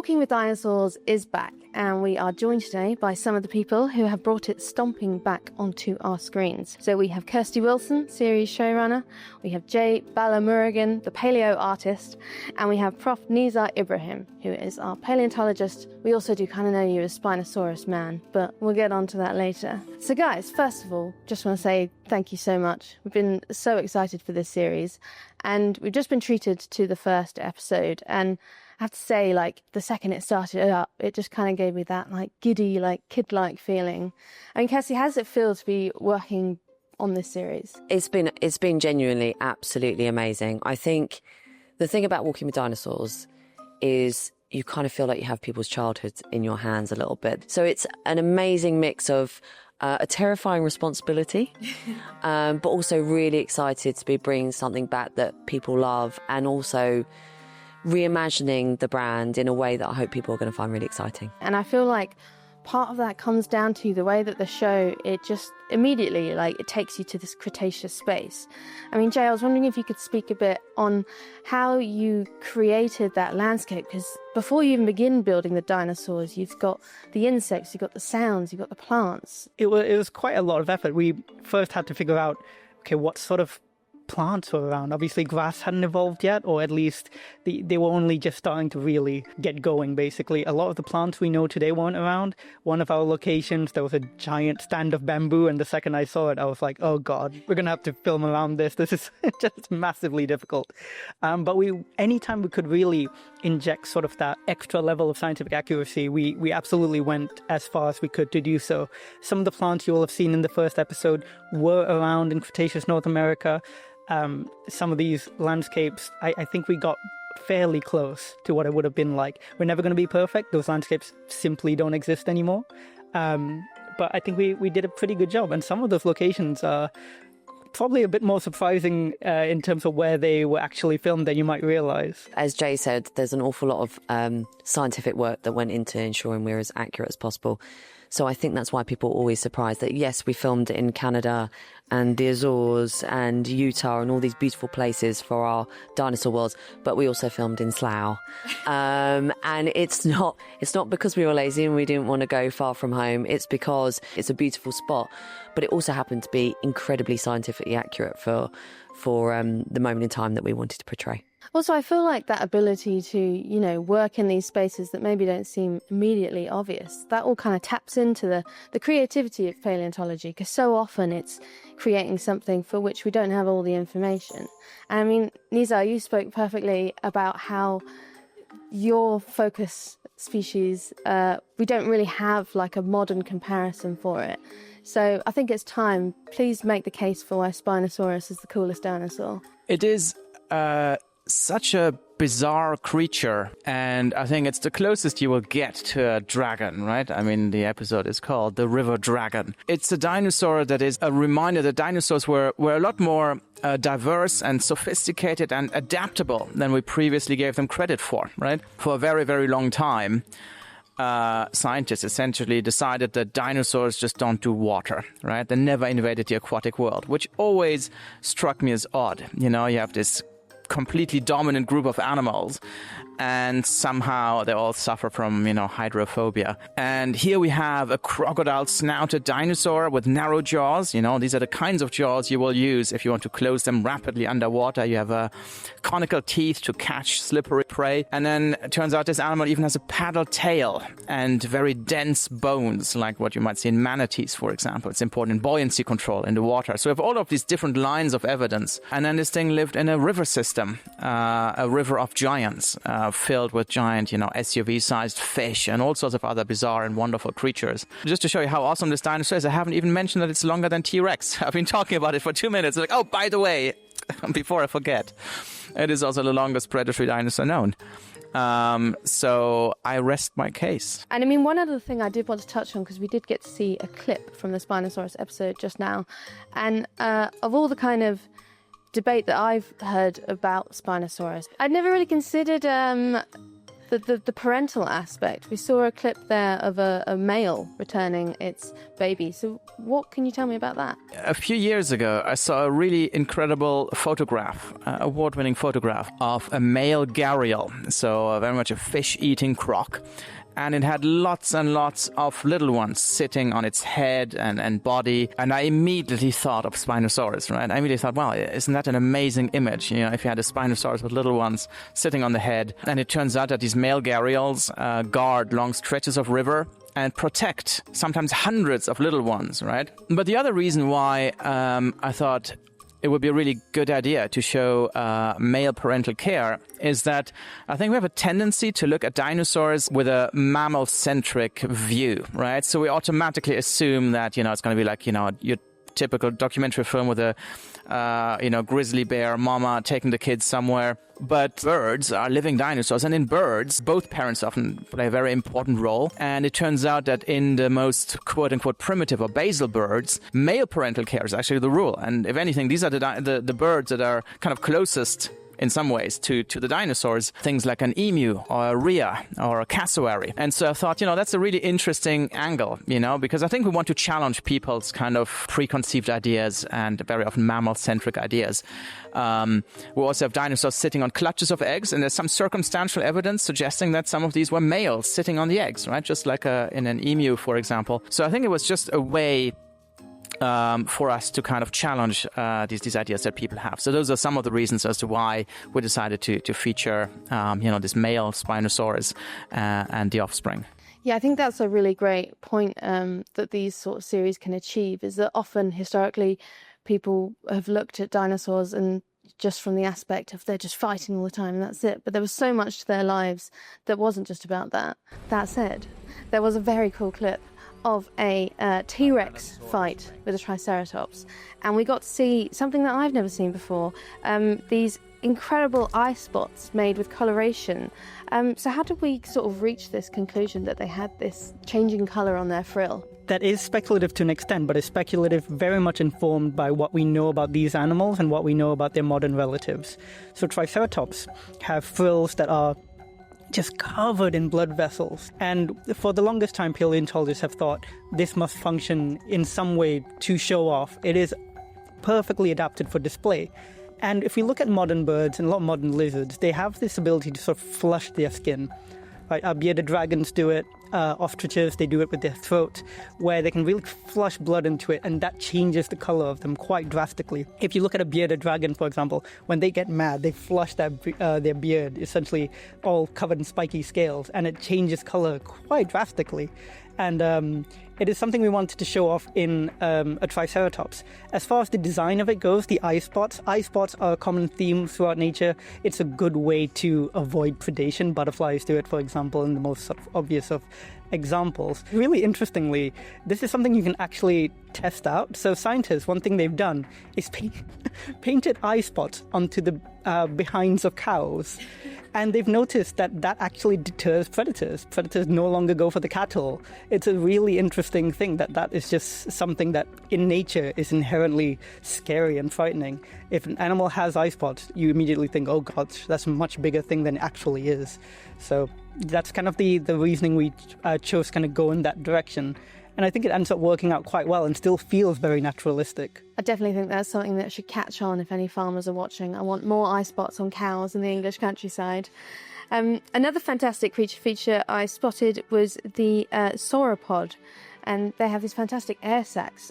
Walking with Dinosaurs is back, and we are joined today by some of the people who have brought it stomping back onto our screens. So we have Kirsty Wilson, series showrunner, we have Jay Balamurugan, the palaeoartist, and we have Prof Nizar Ibrahim, who is our paleontologist. We also do kind of know you as Spinosaurus man, but we'll get on to that later. So guys, first of all, just want to say thank you so much. We've been so excited for this series, and we've just been treated to the first episode, and I have to say, like, the second it started up, it just kind of gave me that, like, giddy, like, kid-like feeling. I mean, Kirsty, how does it feel to be working on this series? It's been genuinely absolutely amazing. I think the thing about Walking with Dinosaurs is you kind of feel like you have people's childhoods in your hands a little bit. So it's an amazing mix of a terrifying responsibility, but also really excited to be bringing something back that people love, and also reimagining the brand in a way that I hope people are going to find really exciting. And I feel like part of that comes down to the way that the show, it just immediately, like, it takes you to this Cretaceous space. I mean, Jay, I was wondering if you could speak a bit on how you created that landscape, because before you even begin building the dinosaurs, you've got the insects, you've got the sounds, you've got the plants. It was quite a lot of effort. We first had to figure out, okay, what sort of plants were around. Obviously grass hadn't evolved yet, or at least they were only just starting to really get going, basically. A lot of the plants we know today weren't around. One of our locations, there was a giant stand of bamboo, and the second I saw it, I was like, oh god, we're gonna have to film around this. This is just massively difficult. But anytime we could really inject sort of that extra level of scientific accuracy, we absolutely went as far as we could to do so. Some of the plants you will have seen in the first episode were around in Cretaceous North America. Some of these landscapes, I think we got fairly close to what it would have been like. We're never going to be perfect. Those landscapes simply don't exist anymore. But I think we did a pretty good job. And some of those locations are probably a bit more surprising in terms of where they were actually filmed than you might realize. As Jay said, there's an awful lot of scientific work that went into ensuring we're as accurate as possible. So I think that's why people are always surprised that, yes, we filmed in Canada and the Azores and Utah and all these beautiful places for our dinosaur worlds, but we also filmed in Slough. And it's not because we were lazy and we didn't want to go far from home. It's because it's a beautiful spot, but it also happened to be incredibly scientifically accurate for the moment in time that we wanted to portray. Also, I feel like that ability to, work in these spaces that maybe don't seem immediately obvious, that all kind of taps into the creativity of paleontology, because so often it's creating something for which we don't have all the information. And I mean, Nizar, you spoke perfectly about how your focus species, we don't really have like a modern comparison for it. So I think it's time. Please make the case for why Spinosaurus is the coolest dinosaur. It is such a bizarre creature, and I think it's the closest you will get to a dragon, right? I mean, the episode is called The River Dragon. It's a dinosaur that is a reminder that dinosaurs were a lot more diverse and sophisticated and adaptable than we previously gave them credit for, right? For a very, very long time, scientists essentially decided that dinosaurs just don't do water, right? They never invaded the aquatic world, which always struck me as odd. You have this completely dominant group of animals, and somehow they all suffer from, hydrophobia. And here we have a crocodile-snouted dinosaur with narrow jaws. These are the kinds of jaws you will use if you want to close them rapidly underwater. You have conical teeth to catch slippery prey. And then it turns out this animal even has a paddle tail and very dense bones, like what you might see in manatees, for example. It's important in buoyancy control in the water. So we have all of these different lines of evidence. And then this thing lived in a river system, a river of giants, filled with giant, SUV-sized fish and all sorts of other bizarre and wonderful creatures. Just to show you how awesome this dinosaur is, I haven't even mentioned that it's longer than T-Rex. I've been talking about it for 2 minutes. Like, oh, by the way, before I forget, it is also the longest predatory dinosaur known. So I rest my case. And I mean, one other thing I did want to touch on, because we did get to see a clip from the Spinosaurus episode just now, and of all the kind of debate that I've heard about Spinosaurus, I'd never really considered the the parental aspect. We saw a clip there of a male returning its baby. So what can you tell me about that? A few years ago, I saw a really incredible photograph, award-winning photograph of a male gharial, so very much a fish-eating croc. And it had lots and lots of little ones sitting on its head and body. And I immediately thought of Spinosaurus, right? I immediately thought, wow, isn't that an amazing image? You know, if you had a Spinosaurus with little ones sitting on the head. And it turns out that these male gharials guard long stretches of river and protect sometimes hundreds of little ones, right? But the other reason why I thought it would be a really good idea to show male parental care is that I think we have a tendency to look at dinosaurs with a mammal-centric view, right? So we automatically assume that, it's going to be like, your typical documentary film with a, grizzly bear mama taking the kids somewhere. But birds are living dinosaurs, and in birds, both parents often play a very important role. And it turns out that in the most quote-unquote primitive or basal birds, male parental care is actually the rule. And if anything, these are the birds that are kind of closest in some ways to the dinosaurs, things like an emu or a rhea or a cassowary. And so I thought, that's a really interesting angle, because I think we want to challenge people's kind of preconceived ideas and very often mammal-centric ideas. We also have dinosaurs sitting on clutches of eggs, and there's some circumstantial evidence suggesting that some of these were males sitting on the eggs, right? Just like in an emu, for example. So I think it was just a way for us to kind of challenge these ideas that people have. So those are some of the reasons as to why we decided to feature, this male Spinosaurus and the offspring. Yeah, I think that's a really great point that these sort of series can achieve, is that often historically people have looked at dinosaurs and just from the aspect of they're just fighting all the time and that's it. But there was so much to their lives that wasn't just about that. That said, there was a very cool clip of a T-Rex fight with a Triceratops, and we got to see something that I've never seen before, these incredible eye spots made with coloration. So how did we sort of reach this conclusion that they had this changing colour on their frill? That is speculative to an extent, but it's speculative very much informed by what we know about these animals and what we know about their modern relatives. So Triceratops have frills that are just covered in blood vessels. And for the longest time, paleontologists have thought this must function in some way to show off. It is perfectly adapted for display. And if we look at modern birds and a lot of modern lizards, they have this ability to sort of flush their skin. Right? Our bearded dragons do it. Ostriches, they do it with their throat, where they can really flush blood into it, and that changes the color of them quite drastically. If you look at a bearded dragon, for example, when they get mad, they flush their beard, essentially all covered in spiky scales, and it changes color quite drastically. And it is something we wanted to show off in a Triceratops. As far as the design of it goes, the eye spots are a common theme throughout nature. It's a good way to avoid predation. Butterflies do it, for example, in the most sort of obvious of examples. Really interestingly, this is something you can actually test out. So scientists, one thing they've done is painted eye spots onto the behinds of cows. And they've noticed that actually deters predators. Predators no longer go for the cattle. It's a really interesting thing that is just something that in nature is inherently scary and frightening. If an animal has eye spots, you immediately think, oh gosh, that's a much bigger thing than it actually is. So that's kind of the reasoning we chose, kind of go in that direction. And I think it ends up working out quite well and still feels very naturalistic. I definitely think that's something that should catch on if any farmers are watching. I want more eye spots on cows in the English countryside. Another fantastic creature feature I spotted was the sauropod. And they have these fantastic air sacs,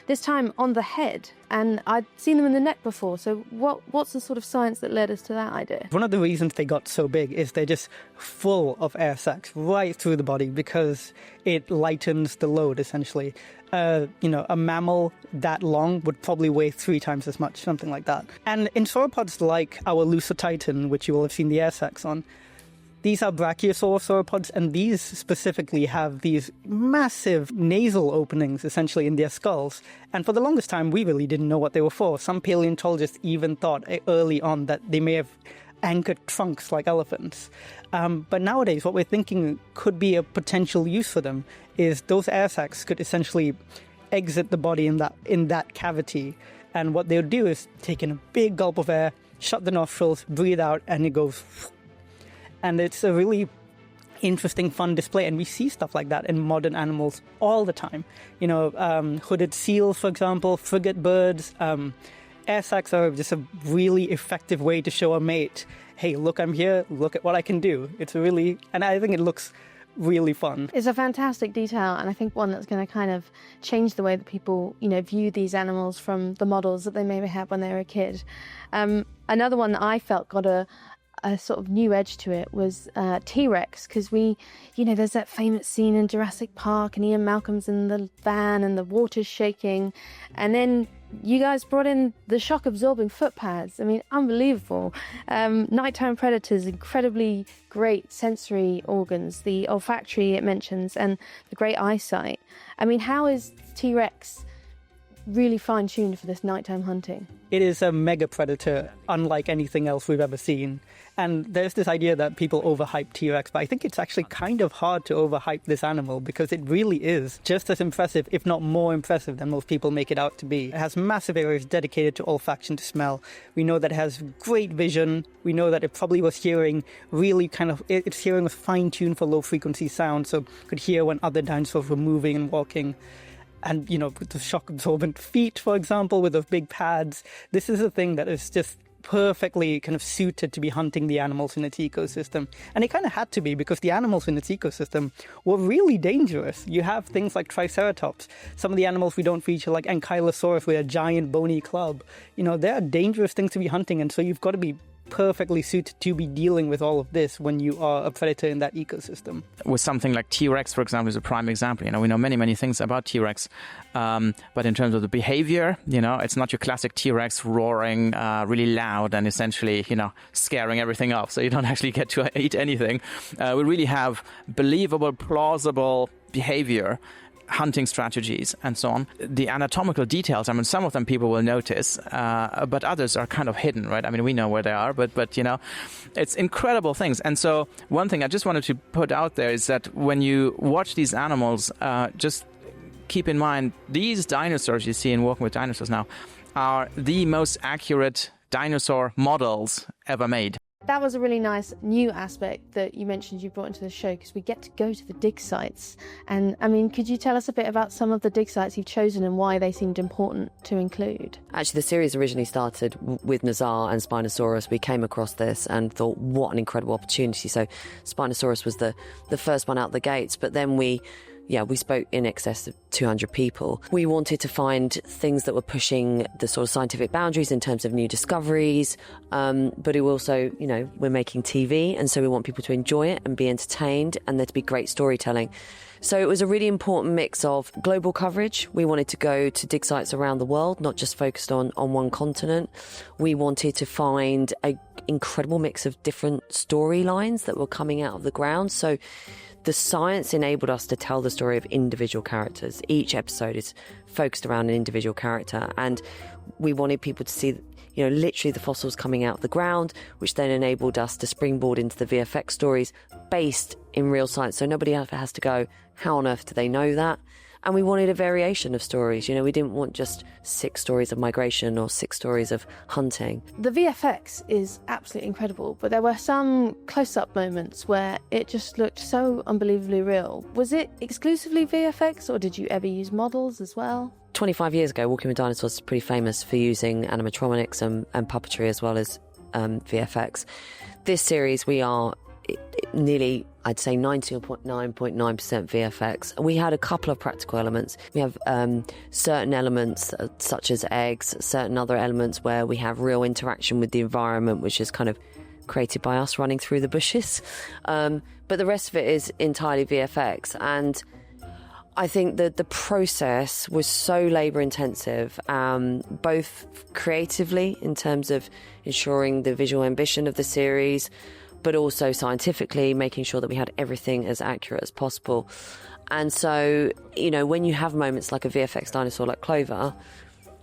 this time on the head. And I'd seen them in the neck before, so what's the sort of science that led us to that idea? One of the reasons they got so big is they're just full of air sacs right through the body because it lightens the load, essentially. A mammal that long would probably weigh 3 times as much, something like that. And in sauropods like our Lusotitan, which you will have seen the air sacs on, these are brachiosaur sauropods, and these specifically have these massive nasal openings, essentially, in their skulls. And for the longest time, we really didn't know what they were for. Some paleontologists even thought early on that they may have anchored trunks like elephants. But nowadays, what we're thinking could be a potential use for them is those air sacs could essentially exit the body in that cavity. And what they'll do is take in a big gulp of air, shut the nostrils, breathe out, and it goes... And it's a really interesting, fun display, and we see stuff like that in modern animals all the time. Hooded seals, for example, frigate birds. Air sacs are just a really effective way to show a mate, hey, look, I'm here, look at what I can do. And I think it looks really fun. It's a fantastic detail, and I think one that's going to kind of change the way that people, view these animals from the models that they maybe had when they were a kid. Another one that I felt got a sort of new edge to it was T-Rex, because there's that famous scene in Jurassic Park and Ian Malcolm's in the van and the water's shaking, and then you guys brought in the shock-absorbing foot pads. I mean, unbelievable. Nighttime predators, incredibly great sensory organs, the olfactory it mentions, and the great eyesight. I mean, how is T-Rex really fine-tuned for this nighttime hunting? It is a mega predator, unlike anything else we've ever seen. And there's this idea that people overhype T-Rex, but I think it's actually kind of hard to overhype this animal because it really is just as impressive, if not more impressive, than most people make it out to be. It has massive areas dedicated to olfaction, to smell. We know that it has great vision. We know that it probably was hearing its hearing was fine-tuned for low-frequency sound, so it could hear when other dinosaurs were moving and walking. And, with the shock-absorbent feet, for example, with those big pads, this is a thing that is just perfectly kind of suited to be hunting the animals in its ecosystem. And it kind of had to be, because the animals in its ecosystem were really dangerous. You have things like Triceratops. Some of the animals we don't feature, like Ankylosaurus with a giant bony club. They are dangerous things to be hunting, and so you've got to be perfectly suited to be dealing with all of this when you are a predator in that ecosystem. With something like T-Rex, for example, is a prime example. We know many, many things about T-Rex, but in terms of the behavior, it's not your classic T-Rex roaring really loud and essentially, scaring everything off, so you don't actually get to eat anything. We really have believable, plausible behavior, hunting strategies, and so on. The anatomical details, some of them people will notice, but others are kind of hidden, right? We know where they are, but it's incredible things. And so one thing I just wanted to put out there is that when you watch these animals, just keep in mind, these dinosaurs you see in Walking with Dinosaurs now are the most accurate dinosaur models ever made. That was a really nice new aspect that you mentioned you brought into the show, because we get to go to the dig sites. And could you tell us a bit about some of the dig sites you've chosen and why they seemed important to include? Actually, the series originally started with Nizar and Spinosaurus. We came across this and thought, what an incredible opportunity. So Spinosaurus was the first one out the gates, but then we spoke in excess of 200 people. We wanted to find things that were pushing the sort of scientific boundaries in terms of new discoveries, but it also, we're making TV, and so we want people to enjoy it and be entertained, and there to be great storytelling. So it was a really important mix of global coverage. We wanted to go to dig sites around the world, not just focused on one continent. We wanted to find an incredible mix of different storylines that were coming out of the ground. So the science enabled us to tell the story of individual characters. Each episode is focused around an individual character, and we wanted people to see, literally the fossils coming out of the ground, which then enabled us to springboard into the VFX stories based in real science. So nobody ever has to go, how on earth do they know that? And we wanted a variation of stories. We didn't want just 6 stories of migration or 6 stories of hunting. The VFX is absolutely incredible, but there were some close-up moments where it just looked so unbelievably real. Was it exclusively VFX, or did you ever use models as well? 25 years ago, Walking with Dinosaurs was pretty famous for using animatronics and puppetry as well as VFX. This series, we are nearly, I'd say 99.9% VFX. We had a couple of practical elements. We have certain elements such as eggs, certain other elements where we have real interaction with the environment, which is kind of created by us running through the bushes. But the rest of it is entirely VFX. And I think that the process was so labour intensive, both creatively in terms of ensuring the visual ambition of the series, but also scientifically making sure that we had everything as accurate as possible. And so, when you have moments like a VFX dinosaur like Clover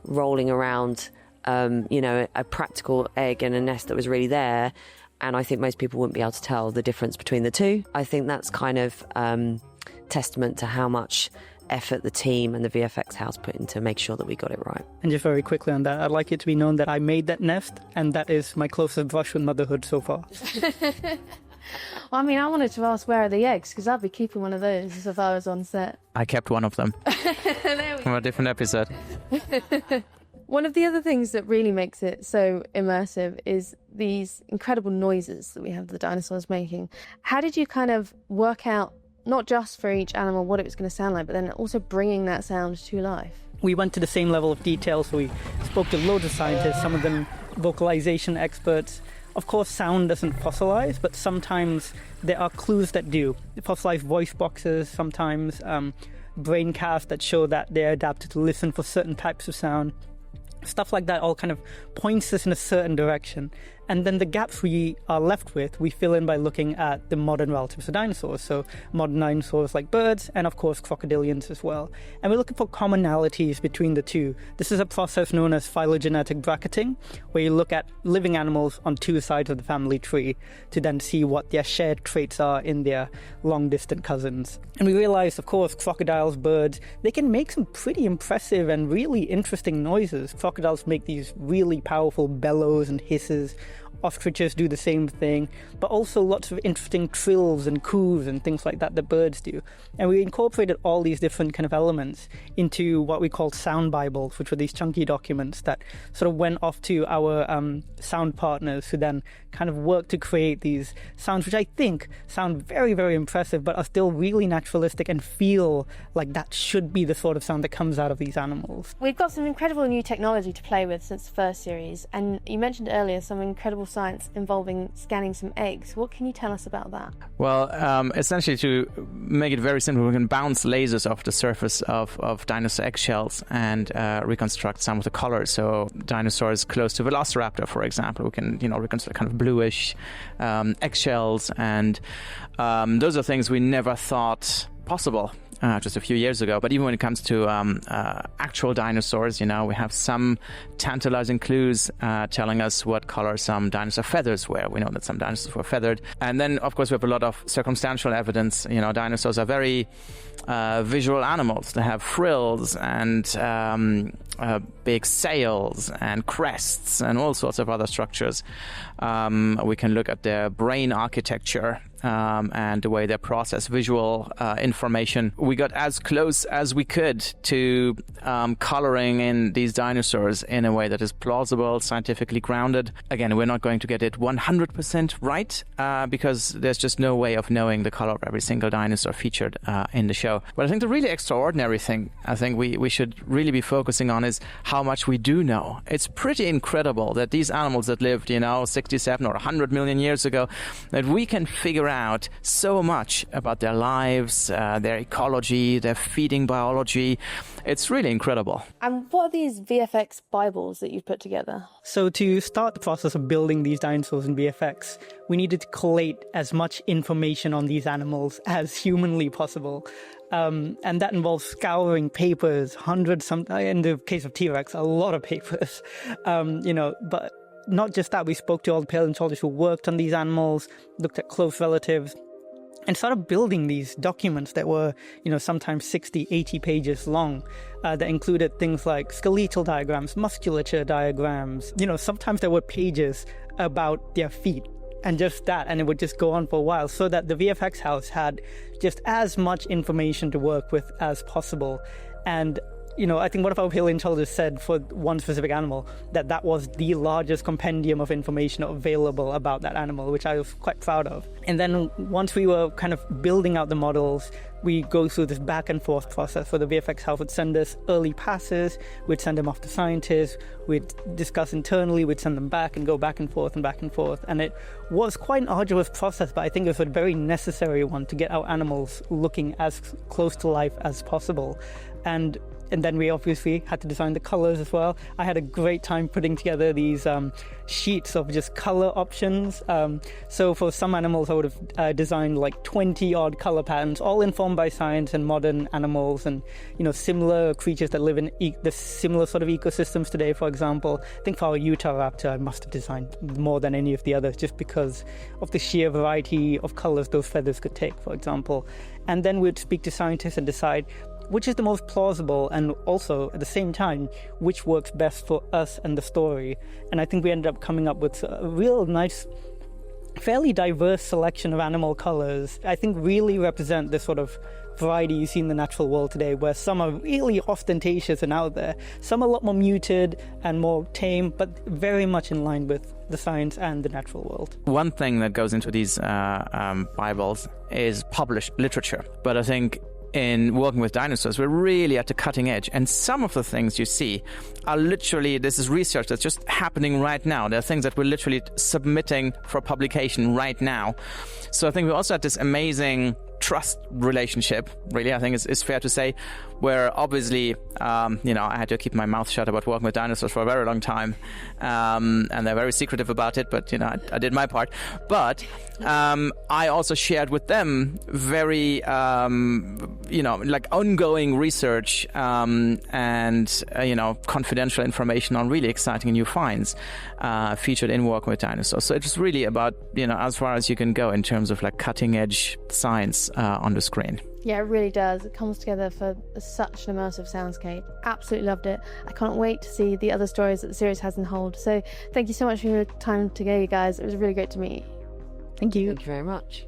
rolling around, a practical egg in a nest that was really there, and I think most people wouldn't be able to tell the difference between the two. I think that's kind of testament to how much effort the team and the VFX house put in to make sure that we got it right. And just very quickly on that, I'd like it to be known that I made that nest, and that is my closest brush with motherhood so far. I mean, I wanted to ask where are the eggs, because I'd be keeping one of those if I was on set. I kept one of them from a different episode. One of the other things that really makes it so immersive is these incredible noises that we have the dinosaurs making. How did you kind of work out, not just for each animal what it was going to sound like, but then also bringing that sound to life? We went to the same level of detail, so we spoke to loads of scientists, some of them vocalization experts. Of course, sound doesn't fossilize, but sometimes there are clues that do. Fossilized voice boxes, sometimes brain casts that show that they're adapted to listen for certain types of sound. Stuff like that all kind of points us in a certain direction. And then the gaps we are left with, we fill in by looking at the modern relatives of dinosaurs. So modern dinosaurs like birds, and of course crocodilians as well. And we're looking for commonalities between the two. This is a process known as phylogenetic bracketing, where you look at living animals on two sides of the family tree to then see what their shared traits are in their long-distant cousins. And we realized, of course, crocodiles, birds, they can make some pretty impressive and really interesting noises. Crocodiles make these really powerful bellows and hisses. Ostriches do the same thing, but also lots of interesting trills and coos and things like that birds do. And we incorporated all these different kind of elements into what we called sound bibles, which were these chunky documents that sort of went off to our sound partners, who then kind of worked to create these sounds, which I think sound very, very impressive, but are still really naturalistic and feel like that should be the sort of sound that comes out of these animals. We've got some incredible new technology to play with since the first series, and you mentioned earlier some incredible science involving scanning some eggs. What can you tell us about that? Well, essentially, to make it very simple, we can bounce lasers off the surface of dinosaur eggshells and reconstruct some of the colors. So dinosaurs close to Velociraptor, for example, we can reconstruct kind of bluish eggshells, and those are things we never thought possible just a few years ago. But even when it comes to actual dinosaurs, we have some tantalizing clues telling us what color some dinosaur feathers were. We know that some dinosaurs were feathered. And then, of course, we have a lot of circumstantial evidence. Dinosaurs are very visual animals. They have frills and big sails and crests and all sorts of other structures. We can look at their brain architecture and the way they process visual information. We got as close as we could to coloring in these dinosaurs in a way that is plausible, scientifically grounded. Again, we're not going to get it 100% right because there's just no way of knowing the color of every single dinosaur featured in the show. But I think the really extraordinary thing I think we should really be focusing on is how much we do know. It's pretty incredible that these animals that lived, 67 or 100 million years ago, that we can figure out so much about their lives, their ecology, their feeding biology. It's really incredible. And what are these VFX Bibles that you've put together? So to start the process of building these dinosaurs in VFX, we needed to collate as much information on these animals as humanly possible. And that involves scouring papers, hundreds, in the case of T-Rex, a lot of papers, but not just that. We spoke to all the paleontologists who worked on these animals, looked at close relatives, and started building these documents that were, sometimes 60, 80 pages long, that included things like skeletal diagrams, musculature diagrams. Sometimes there were pages about their feet and just that, and it would just go on for a while, so that the VFX house had just as much information to work with as possible. And I think one of our paleontologists said for one specific animal that was the largest compendium of information available about that animal, which I was quite proud of. And then once we were kind of building out the models, we go through this back and forth process where the VFX house would send us early passes, we'd send them off to scientists, we'd discuss internally, we'd send them back and go back and forth and back and forth. And it was quite an arduous process, but I think it was a very necessary one to get our animals looking as close to life as possible. And then we obviously had to design the colors as well. I had a great time putting together these sheets of just color options. So for some animals, I would have designed like 20 odd color patterns, all informed by science and modern animals and, similar creatures that live in the similar sort of ecosystems today, for example. I think for our Utah raptor, I must have designed more than any of the others just because of the sheer variety of colors those feathers could take, for example. And then we'd speak to scientists and decide which is the most plausible, and also at the same time which works best for us and the story. And I think we ended up coming up with a real nice fairly diverse selection of animal colors, I think really represent this sort of variety you see in the natural world today, where some are really ostentatious and out there, some are a lot more muted and more tame, but very much in line with the science and the natural world. One thing that goes into these Bibles is published literature, but I think in Walking with Dinosaurs, we're really at the cutting edge. And some of the things you see are literally, this is research that's just happening right now. There are things that we're literally submitting for publication right now. So I think we also had this amazing trust relationship, really, I think it's fair to say, where obviously, I had to keep my mouth shut about Walking with Dinosaurs for a very long time. And they're very secretive about it, but, I did my part. But I also shared with them very, ongoing research and, confidential information on really exciting new finds featured in Walking with Dinosaurs. So it's really about, as far as you can go in terms of cutting edge science on the screen. Yeah, it really does. It comes together for such an immersive soundscape. Absolutely loved it. I can't wait to see the other stories that the series has in hold. So thank you so much for your time today, you guys. It was really great to meet you. Thank you. Thank you very much.